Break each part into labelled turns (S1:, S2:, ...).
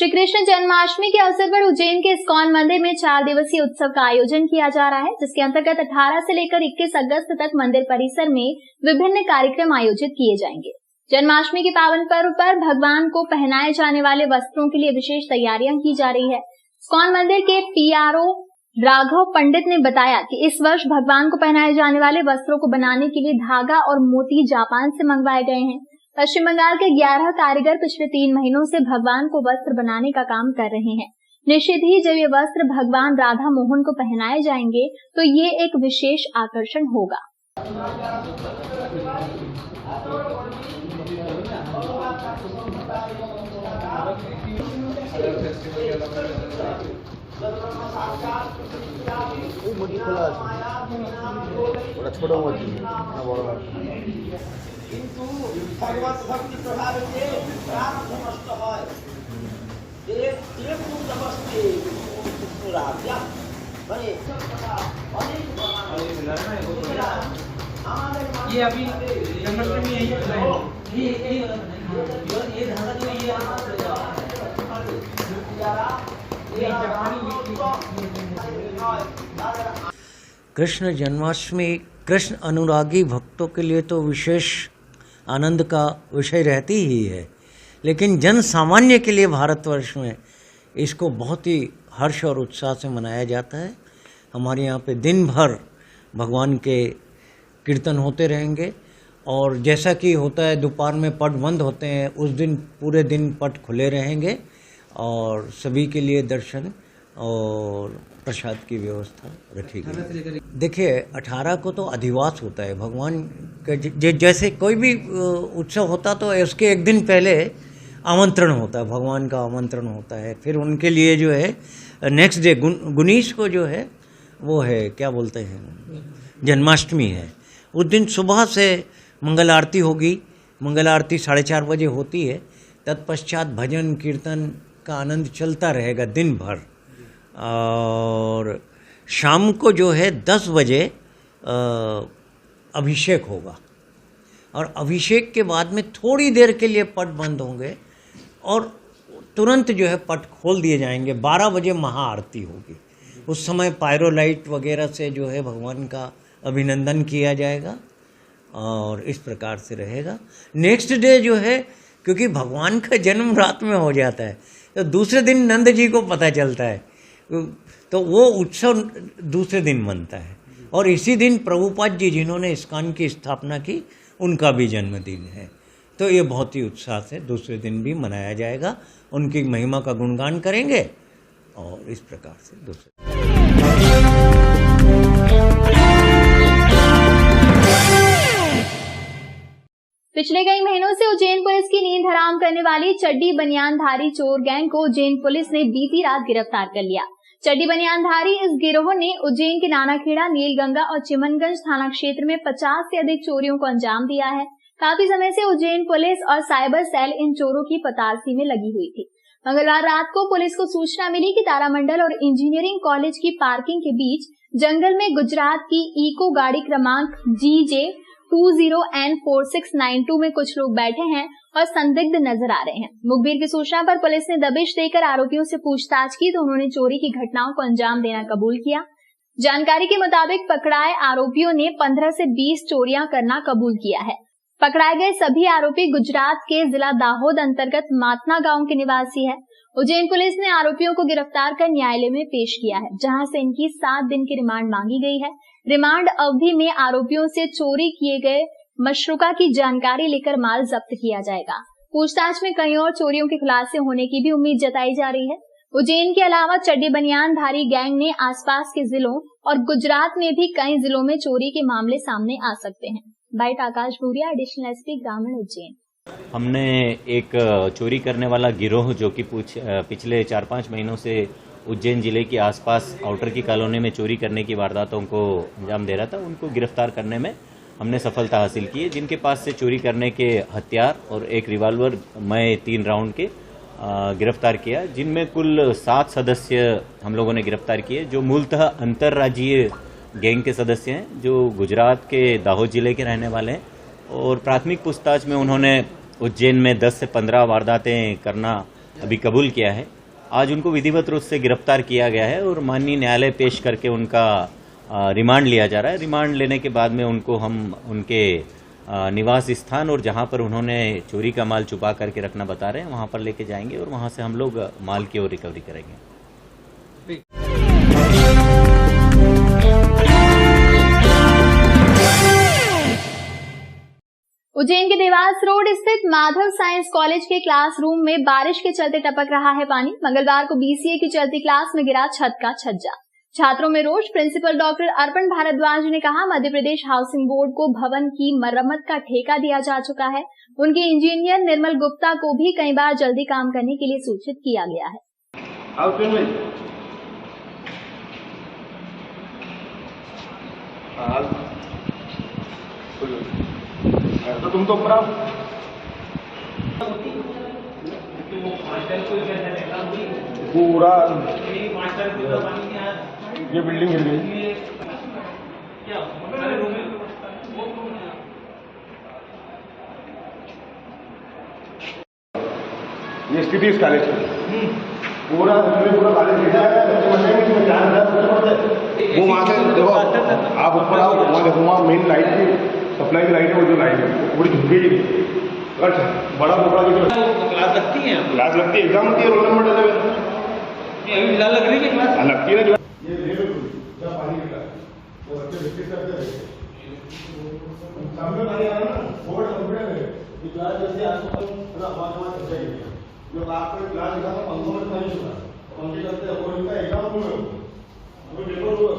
S1: श्री कृष्ण जन्माष्टमी के अवसर पर उज्जैन के इस्कॉन मंदिर में 4 दिवसीय उत्सव का आयोजन किया जा रहा है, जिसके अंतर्गत 18 से लेकर 21 अगस्त तक मंदिर परिसर में विभिन्न कार्यक्रम आयोजित किए जाएंगे। जन्माष्टमी के पावन पर्व पर भगवान को पहनाए जाने वाले वस्त्रों के लिए विशेष तैयारियां की जा रही है। इस्कॉन मंदिर के PRO राघव पंडित ने बताया कि इस वर्ष भगवान को पहनाए जाने वाले वस्त्रों को बनाने के लिए धागा और मोती जापान से मंगवाए गए हैं। पश्चिम बंगाल के 11 कारीगर पिछले 3 महीनों से भगवान को वस्त्र बनाने का काम कर रहे हैं। निश्चित ही जब ये वस्त्र भगवान राधा मोहन को पहनाए जाएंगे तो ये एक विशेष आकर्षण होगा।
S2: কিন্তু ভগবত ভক্তি প্রভাবে যে প্রাণ সমস্ত হয় যে খুব নমস্তে রাজা মানে অনেক ये अभी जन्माष्टमी यही ये धागा जो ये
S3: कृष्ण जन्माष्टमी कृष्ण अनुरागी भक्तों के लिए तो विशेष आनंद का विषय रहती ही है, लेकिन जन सामान्य के लिए भारतवर्ष में इसको बहुत ही हर्ष और उत्साह से मनाया जाता है। हमारे यहाँ पे दिन भर भगवान के कीर्तन होते रहेंगे और जैसा कि होता है दोपहर में पट बंद होते हैं, उस दिन पूरे दिन पट खुले रहेंगे और सभी के लिए दर्शन और प्रसाद की व्यवस्था रखी गई। देखिए 18 को तो अधिवास होता है भगवान के, जैसे कोई भी उत्सव होता तो उसके एक दिन पहले आमंत्रण होता है, भगवान का आमंत्रण होता है। फिर उनके लिए जो है नेक्स्ट डे 19 को जो है वो है क्या बोलते हैं जन्माष्टमी है। उस दिन सुबह से मंगल आरती होगी, मंगल आरती 4:30 बजे होती है। तत्पश्चात भजन कीर्तन का आनंद चलता रहेगा दिन भर और शाम को जो है 10 बजे अभिषेक होगा और अभिषेक के बाद में थोड़ी देर के लिए पट बंद होंगे और तुरंत जो है पट खोल दिए जाएंगे। 12 बजे महाआरती होगी। उस समय पायरोलाइट वगैरह से जो है भगवान का अभिनंदन किया जाएगा और इस प्रकार से रहेगा। नेक्स्ट डे जो है क्योंकि भगवान का जन्म रात में हो जाता है तो दूसरे दिन नंद जी को पता चलता है तो वो उत्सव दूसरे दिन मनता है और इसी दिन प्रभुपाद जी जिन्होंने इस्कॉन की स्थापना की उनका भी जन्मदिन है। तो ये बहुत ही उत्साह से दूसरे दिन भी मनाया जाएगा। उनकी महिमा का गुणगान करेंगे और इस प्रकार से दूसरे
S1: पिछले कई महीनों से उज्जैन पुलिस की नींद हराम करने वाली चड्डी बनियानधारी चोर गैंग को उज्जैन पुलिस ने बीती रात गिरफ्तार कर लिया। चड्डी बनियानधारी इस गिरोह ने उज्जैन के नानाखेड़ा, नीलगंगा और चिमनगंज थाना क्षेत्र में 50 से अधिक चोरियों को अंजाम दिया है। काफी समय से उज्जैन पुलिस और साइबर सेल इन चोरों की पतारसी में लगी हुई थी। मंगलवार रात को पुलिस को सूचना मिली कि तारामंडल और इंजीनियरिंग कॉलेज की पार्किंग के बीच जंगल में गुजरात की इको गाड़ी क्रमांक GJ 20N4692 में कुछ लोग बैठे हैं और संदिग्ध नजर आ रहे हैं। मुखबिर की सूचना पर पुलिस ने दबिश देकर आरोपियों से पूछताछ की तो उन्होंने चोरी की घटनाओं को अंजाम देना कबूल किया। जानकारी के मुताबिक पकड़ाए आरोपियों ने 15 से 20 चोरियां करना कबूल किया है। पकड़ाए गए सभी आरोपी गुजरात के जिला दाहोद अंतर्गत मातना गांव के निवासी है। उज्जैन पुलिस ने आरोपियों को गिरफ्तार कर न्यायालय में पेश किया है, जहां से इनकी 7 दिन की रिमांड मांगी गई है। रिमांड अवधि में आरोपियों से चोरी किए गए मशरूका की जानकारी लेकर माल जब्त किया जाएगा। पूछताछ में कई और चोरियों के खुलासे होने की भी उम्मीद जताई जा रही है। उज्जैन के अलावा चड्डी बनियानधारी गैंग ने आसपास के जिलों और गुजरात में भी कई जिलों में चोरी के मामले सामने आ सकते हैं। बाइट आकाश भूरिया, एडिशनल SP ग्रामीण उज्जैन।
S4: हमने एक चोरी करने वाला गिरोह जो कि पिछले 4-5 महीनों से उज्जैन जिले के आसपास आउटर की कॉलोनी में चोरी करने की वारदातों को अंजाम दे रहा था, उनको गिरफ्तार करने में हमने सफलता हासिल की है। जिनके पास से चोरी करने के हथियार और एक रिवॉल्वर मैं 3 राउंड के गिरफ्तार किया, जिनमें कुल 7 सदस्य हम लोगों ने गिरफ्तार किए, जो मूलतः अंतर्राज्यीय गैंग के सदस्य हैं, जो गुजरात के दाहोद जिले के रहने वाले हैं। और प्राथमिक पूछताछ में उन्होंने उज्जैन में 10 से 15 वारदातें करना अभी कबूल किया है। आज उनको विधिवत रूप से गिरफ्तार किया गया है और माननीय न्यायालय पेश करके उनका रिमांड लिया जा रहा है। रिमांड लेने के बाद में उनको हम उनके निवास स्थान और जहां पर उन्होंने चोरी का माल छुपा करके रखना बता रहे हैं वहां पर लेके जाएंगे और वहां से हम लोग माल की ओर रिकवरी करेंगे।
S1: उज्जैन के देवास रोड स्थित माधव साइंस कॉलेज के क्लासरूम में बारिश के चलते टपक रहा है पानी। मंगलवार को बीसीए की चलती क्लास में गिरा छत का छज्जा। छात्रों में रोष। प्रिंसिपल डॉक्टर अर्पण भारद्वाज ने कहा, मध्य प्रदेश हाउसिंग बोर्ड को भवन की मरम्मत का ठेका दिया जा चुका है। उनके इंजीनियर निर्मल गुप्ता को भी कई बार जल्दी काम करने के लिए सूचित किया गया है।
S5: तो तुम तो ऊपर आओ। पूरा ये बिल्डिंग गिर गई। ये स्थिति इस कॉलेज की पूरा कॉलेज गिर जाएगा। वो वहाँ से देखो, आप ऊपर आओ, वहाँ देखो, वहाँ मेन लाइट की सप्लाई की लाइट है, वो जो लाइट है वो पूरी झुक गई। अगर बड़ा टुकड़ा
S2: क्लास लगती है,
S5: क्लास लगती है, एग्जाम होती है, रोल नंबर डाले
S2: अभी फिलहाल लग रही है क्लास
S5: लगती है ना। ये जब पानी गिरा वो बच्चे प्रैक्टिस करते हैं, सामने पानी आ रहा है ना, बोर्ड कंप्लीट है कि क्लास जैसे आपको पूरा आवाज चल जाएगी। जो आपको क्लास दिखा था 15 मिनट पानी चला, पंखे चलते हैं, वो इनका एग्जाम रूम है, वो पेपर हुआ।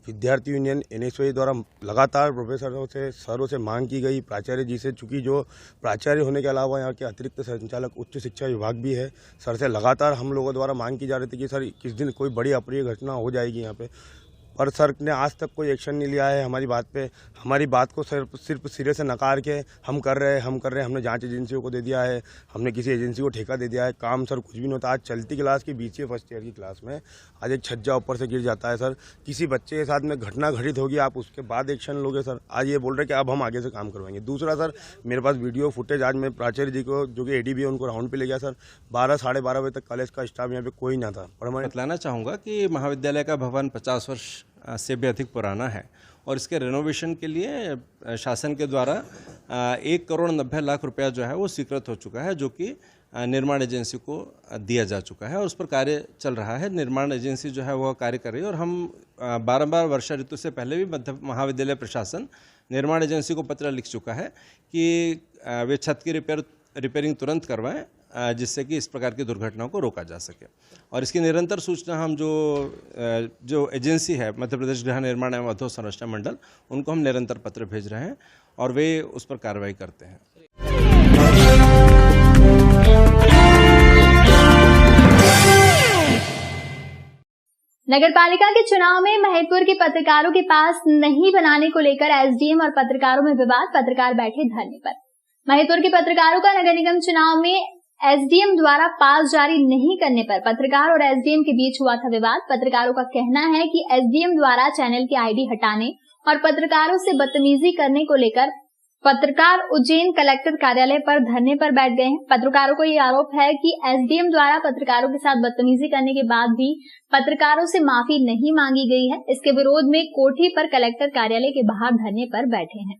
S5: विद्यार्थी यूनियन एनएसयूआई द्वारा लगातार प्रोफेसरों से, सरों से मांग की गई, प्राचार्य जी से, चूंकि जो प्राचार्य होने के अलावा यहाँ के अतिरिक्त संचालक उच्च शिक्षा विभाग भी है, सर से लगातार हम लोगों द्वारा मांग की जा रही थी कि सर किस दिन कोई बड़ी अप्रिय घटना हो जाएगी यहाँ पे, पर सर ने आज तक कोई एक्शन नहीं लिया है हमारी बात पे। हमारी बात को सिर्फ सिरे से नकार के हम कर रहे हैं। हमने जांच एजेंसियों को दे दिया है, हमने किसी एजेंसी को ठेका दे दिया है, काम सर कुछ भी नहीं होता। आज चलती क्लास की बीसीए फर्स्ट ईयर की क्लास में आज एक छज्जा ऊपर से गिर जाता है। सर किसी बच्चे के साथ में घटना घटित होगी, आप उसके बाद एक्शन लोगे सर। आज ये बोल रहे कि अब हम आगे से काम करवाएंगे। दूसरा सर, मेरे पास वीडियो फुटेज, आज मैं प्राचार्य जी को जो कि एडीबी है उनको राउंड पे ले गया सर। 12 साढ़े 12 बजे तक कॉलेज का स्टाफ यहाँ पे कोई ना था। और मैं
S6: बतलाना चाहूँगा कि महाविद्यालय का भवन 50 वर्ष से भी अधिक पुराना है और इसके रेनोवेशन के लिए शासन के द्वारा 1,90,00,000 रुपया जो है वो स्वीकृत हो चुका है, जो कि निर्माण एजेंसी को दिया जा चुका है और उस पर कार्य चल रहा है। निर्माण एजेंसी जो है वह कार्य कर रही है और हम बारंबार वर्षा ऋतु से पहले भी मध्य महाविद्यालय प्रशासन निर्माण एजेंसी को पत्र लिख चुका है कि वे छत की रिपेयरिंग तुरंत करवाएं, जिससे कि इस प्रकार की दुर्घटनाओं को रोका जा सके। और इसकी निरंतर सूचना हम जो एजेंसी है मध्य प्रदेश गृह निर्माण एवं अधोसंरचना मंडल, उनको हम निरंतर पत्र भेज रहे हैं और वे उस पर कार्रवाई करते हैं।
S1: नगर पालिका के चुनाव में महिदपुर के पत्रकारों के पास नहीं बनाने को लेकर एसडीएम और पत्रकारों में विवाद। पत्रकार बैठे धरने पर। महिदपुर के पत्रकारों का नगर निगम चुनाव में एसडीएम द्वारा पास जारी नहीं करने पर पत्रकार और एसडीएम के बीच हुआ था विवाद। पत्रकारों का कहना है कि एसडीएम द्वारा चैनल की आईडी हटाने और पत्रकारों से बदतमीजी करने को लेकर पत्रकार उज्जैन कलेक्टर कार्यालय पर धरने पर बैठ गए हैं। पत्रकारों को ये आरोप है कि एसडीएम द्वारा पत्रकारों के साथ बदतमीजी करने के बाद भी पत्रकारों से माफी नहीं मांगी गई है। इसके विरोध में कोठी पर कलेक्टर कार्यालय के बाहर धरने पर बैठे हैं।